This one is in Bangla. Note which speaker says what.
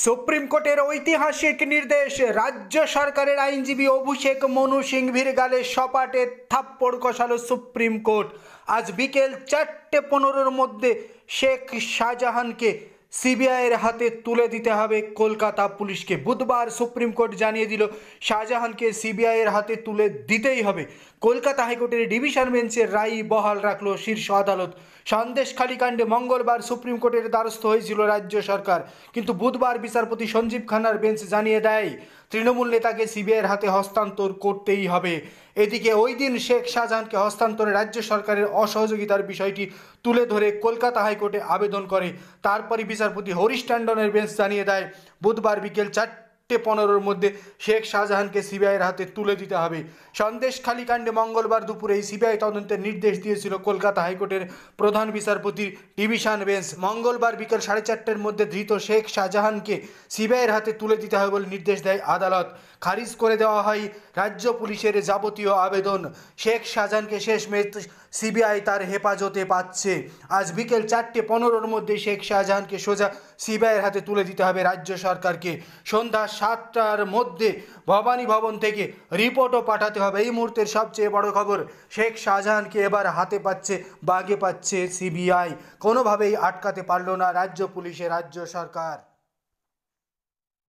Speaker 1: সুপ্রিম কোর্টের ঐতিহাসিক নির্দেশ, রাজ্য সরকারের আইনজীবী অভিষেক মনু সিংভির গালে সপাটে থাপ্পড় কষালো সুপ্রিম কোর্ট। আজ বিকেল 4:15-র মধ্যে শেখ শাহজাহানকে সিবিআইয়ের হাতে তুলে দিতে হবে কলকাতা পুলিশকে। বুধবার সুপ্রিম কোর্ট জানিয়ে দিল শাহজাহানকে সিবিআইয়ের হাতে তুলে দিতেই হবে। কলকাতা হাইকোর্টের ডিভিশন বেঞ্চের রায় বহাল রাখলো শীর্ষ আদালত। সন্দেশখালী কাণ্ডে মঙ্গলবার সুপ্রিম কোর্টের দ্বারস্থ হয়েছিল রাজ্য সরকার, কিন্তু বুধবার বিচারপতি সঞ্জীব খান্নার বেঞ্চ জানিয়ে দেয় তৃণমূল নেতাকে সিবিআইয়ের হাতে হস্তান্তর করতেই হবে। এদিকে ওই দিন শেখ শাহজাহানকে হস্তান্তরে রাজ্য সরকারের অসহযোগিতার বিষয়টি তুলে ধরে কলকাতা হাইকোর্টে আবেদন করে। তারপরই বিচারপতি হরিশ ট্যান্ডনের বেঞ্চ জানিয়ে দেয় বুধবার বিকেল 4:15-র মধ্যে শেখ শাহজাহানকে সিবিআইয়ের হাতে তুলে দিতে হবে। সন্দেশখালী কাণ্ডে মঙ্গলবার দুপুরে সিবিআই তদন্তের নির্দেশ দিয়েছিল কলকাতা হাইকোর্টের প্রধান বিচারপতির ডিভিশন বেঞ্চ। মঙ্গলবার বিকেল 4:30-র মধ্যে ধৃত শেখ শাহজাহানকে সিবিআইয়ের হাতে তুলে দিতে হবে বলে নির্দেশ দেয় আদালত। খারিজ করে দেওয়া হয় রাজ্য পুলিশের যাবতীয় আবেদন। শেখ শাহজাহানকে শেষমেশ সিবিআই তার হেফাজতে পাচ্ছে। আজ বিকেল 4:15-র মধ্যে শেখ শাহজাহানকে সোজা সিবিআইয়ের হাতে তুলে দিতে হবে রাজ্য সরকারকে। সন্ধ্যা 7টার মধ্যে ভবানী ভবন থেকে রিপোর্টও পাঠাতে হবে। এই মুহূর্তের সবচেয়ে বড় খবর, শেখ শাহজাহানকে এবার হাতে পাচ্ছে, বাগে পাচ্ছে সিবিআই। কোনোভাবেই আটকাতে পারল না রাজ্য পুলিশের রাজ্য সরকার।